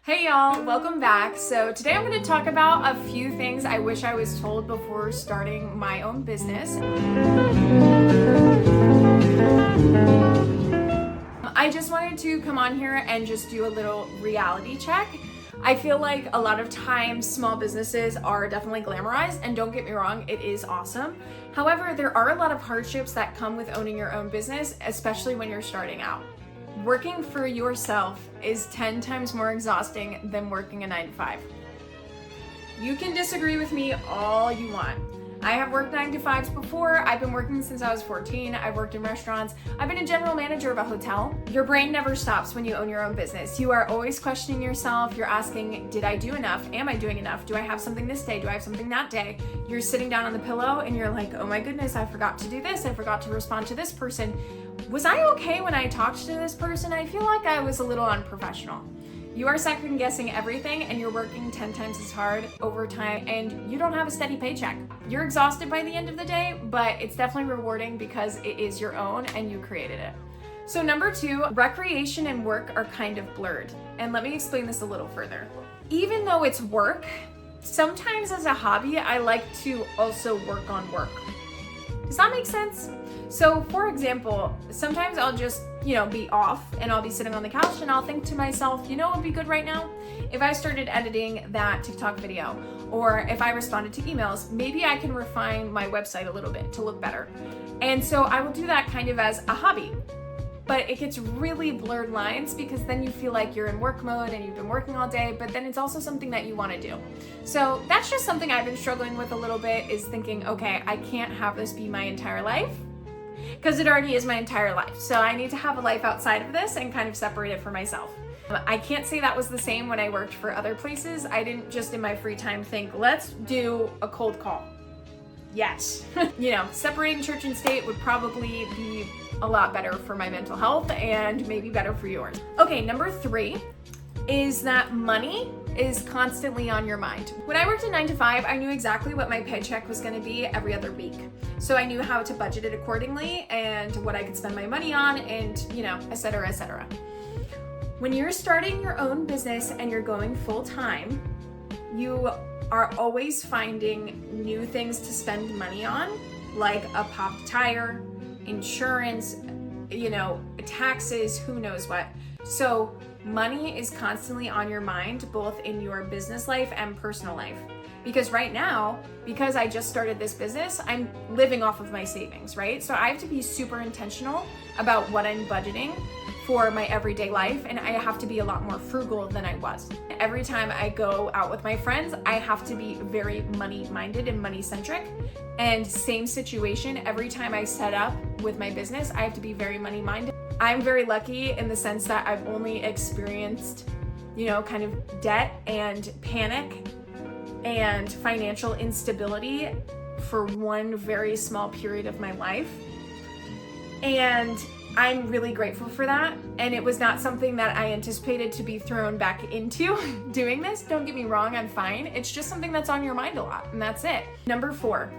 Hey y'all, welcome back. So today I'm going to talk about a few things I wish I was told before starting my own business. I just wanted to come on here and just do a little reality check. I feel like a lot of times small businesses are definitely glamorized, and don't get me wrong, it is awesome. However, there are a lot of hardships that come with owning your own business, especially when you're starting out. Working for yourself is 10 times more exhausting than working a 9-to-5. You can disagree with me all you want. I have worked 9-to-5s before. I've been working since I was 14. I've worked in restaurants. I've been a general manager of a hotel. Your brain never stops when you own your own business. You are always questioning yourself. You're asking, did I do enough? Am I doing enough? Do I have something this day? Do I have something that day? You're sitting down on the pillow and you're like, oh my goodness, I forgot to do this. I forgot to respond to this person. Was I okay when I talked to this person? I feel like I was a little unprofessional. You are second guessing everything and you're working 10 times as hard overtime and you don't have a steady paycheck. You're exhausted by the end of the day, but it's definitely rewarding because it is your own and you created it. So number 2, recreation and work are kind of blurred. And let me explain this a little further. Even though it's work, sometimes as a hobby, I like to also work on work. Does that make sense? So for example, sometimes I'll just, be off and I'll be sitting on the couch and I'll think to myself, what would be good right now? If I started editing that TikTok video, or if I responded to emails, maybe I can refine my website a little bit to look better. And so I will do that kind of as a hobby. But it gets really blurred lines because then you feel like you're in work mode and you've been working all day, but then it's also something that you want to do. So that's just something I've been struggling with a little bit, is thinking, okay, I can't have this be my entire life because it already is my entire life. So I need to have a life outside of this and kind of separate it for myself. I can't say that was the same when I worked for other places. I didn't just in my free time think, let's do a cold call. Yes. Separating church and state would probably be a lot better for my mental health and maybe better for yours. Okay, number 3 is that money is constantly on your mind. When I worked a 9-to-5, I knew exactly what my paycheck was gonna be every other week. So I knew how to budget it accordingly and what I could spend my money on and, et cetera, et cetera. When you're starting your own business and you're going full time, you are always finding new things to spend money on, like a popped tire, insurance, taxes, who knows what. So money is constantly on your mind, both in your business life and personal life. Because right now, because I just started this business, I'm living off of my savings, right? So I have to be super intentional about what I'm budgeting for my everyday life, and I have to be a lot more frugal than I was. Every time I go out with my friends, I have to be very money-minded and money-centric. And same situation, every time I set up with my business, I have to be very money-minded. I'm very lucky in the sense that I've only experienced, kind of debt and panic and financial instability for one very small period of my life. And I'm really grateful for that. And it was not something that I anticipated to be thrown back into doing this. Don't get me wrong, I'm fine. It's just something that's on your mind a lot, and that's it. Number 4,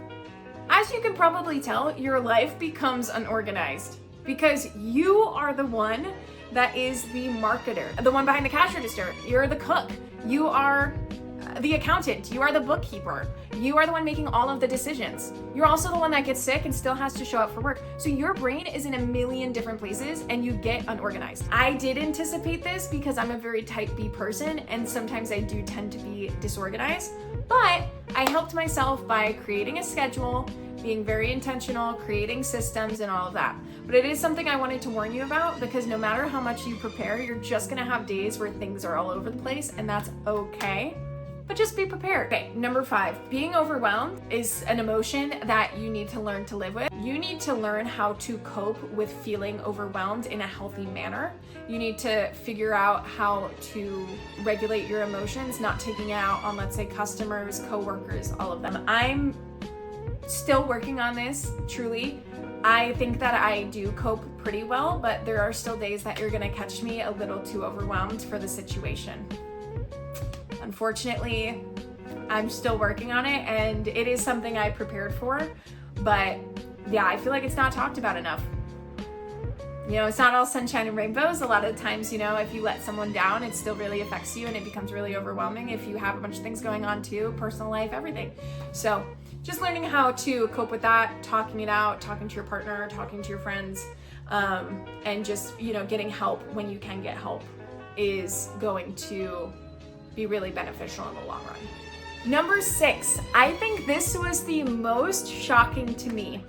as you can probably tell, your life becomes unorganized because you are the one that is the marketer, the one behind the cash register. You're the cook. You are the accountant. You are the bookkeeper. You are the one making all of the decisions. You're also the one that gets sick and still has to show up for work. So your brain is in a million different places and you get unorganized. I did anticipate this because I'm a very type B person and sometimes I do tend to be disorganized, but I helped myself by creating a schedule, being very intentional, creating systems and all of that. But it is something I wanted to warn you about because no matter how much you prepare, you're just gonna have days where things are all over the place, and that's okay. But just be prepared. Okay, number 5, being overwhelmed is an emotion that you need to learn to live with. You need to learn how to cope with feeling overwhelmed in a healthy manner. You need to figure out how to regulate your emotions, not taking it out on, let's say, customers, coworkers, all of them. I'm still working on this, truly. I think that I do cope pretty well, but there are still days that you're gonna catch me a little too overwhelmed for the situation. Unfortunately, I'm still working on it and it is something I prepared for, but yeah, I feel like it's not talked about enough. You know, it's not all sunshine and rainbows. A lot of times, you know, if you let someone down, it still really affects you and it becomes really overwhelming if you have a bunch of things going on too, personal life, everything. So just learning how to cope with that, talking it out, talking to your partner, talking to your friends, and just, you know, getting help when you can get help is going to be really beneficial in the long run. Number 6, I think this was the most shocking to me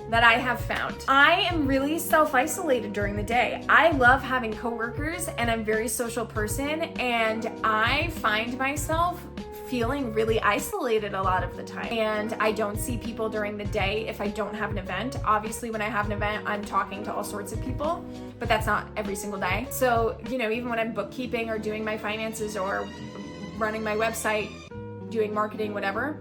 that I have found. I am really self-isolated during the day. I love having coworkers and I'm a very social person, and I find myself feeling really isolated a lot of the time. And I don't see people during the day if I don't have an event. Obviously, when I have an event, I'm talking to all sorts of people, but that's not every single day. So, you know, even when I'm bookkeeping or doing my finances or running my website, doing marketing, whatever,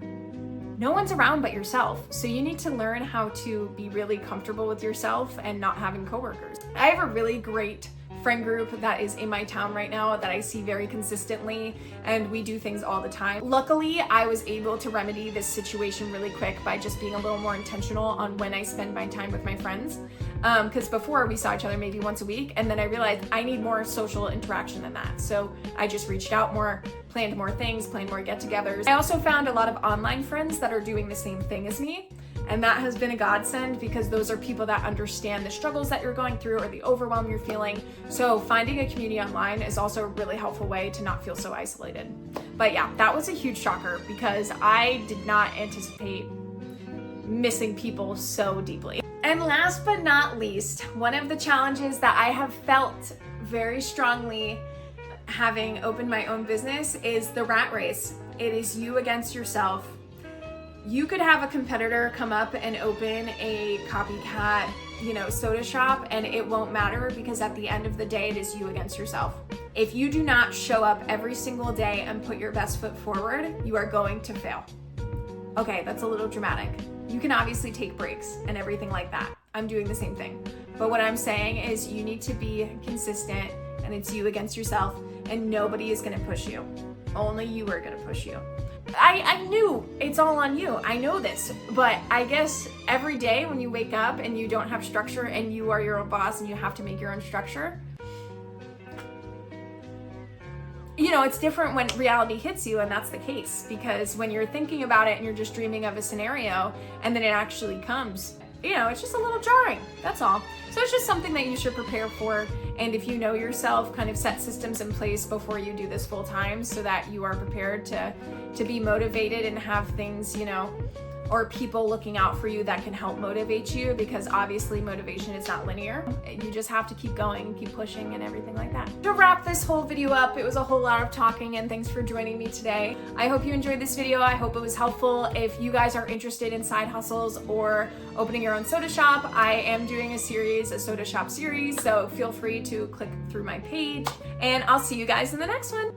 no one's around but yourself. So you need to learn how to be really comfortable with yourself and not having coworkers. I have a really great friend group that is in my town right now that I see very consistently, and we do things all the time. Luckily, I was able to remedy this situation really quick by just being a little more intentional on when I spend my time with my friends. Because before we saw each other maybe once a week, and then I realized I need more social interaction than that. So I just reached out more, planned more things, planned more get-togethers. I also found a lot of online friends that are doing the same thing as me. And that has been a godsend because those are people that understand the struggles that you're going through or the overwhelm you're feeling. So finding a community online is also a really helpful way to not feel so isolated. But yeah, that was a huge shocker because I did not anticipate missing people so deeply. And last but not least, one of the challenges that I have felt very strongly having opened my own business is the rat race. It is you against yourself. You could have a competitor come up and open a copycat, you know, soda shop, and it won't matter because at the end of the day, it is you against yourself. If you do not show up every single day and put your best foot forward, you are going to fail. Okay, that's a little dramatic. You can obviously take breaks and everything like that. I'm doing the same thing. But what I'm saying is you need to be consistent, and it's you against yourself, and nobody is gonna push you. Only you are gonna push you. I knew it's all on you. I know this, but I guess every day when you wake up and you don't have structure and you are your own boss and you have to make your own structure, you know, it's different when reality hits you, and that's the case because when you're thinking about it and you're just dreaming of a scenario and then it actually comes, you know, it's just a little jarring, that's all. So it's just something that you should prepare for. And if you know yourself, kind of set systems in place before you do this full time so that you are prepared to be motivated and have things, you know, or people looking out for you that can help motivate you, because obviously motivation is not linear. You just have to keep going, keep pushing and everything like that. To wrap this whole video up, it was a whole lot of talking, and thanks for joining me today. I hope you enjoyed this video. I hope it was helpful. If you guys are interested in side hustles or opening your own soda shop, I am doing a soda shop series, so feel free to click through my page, and I'll see you guys in the next one.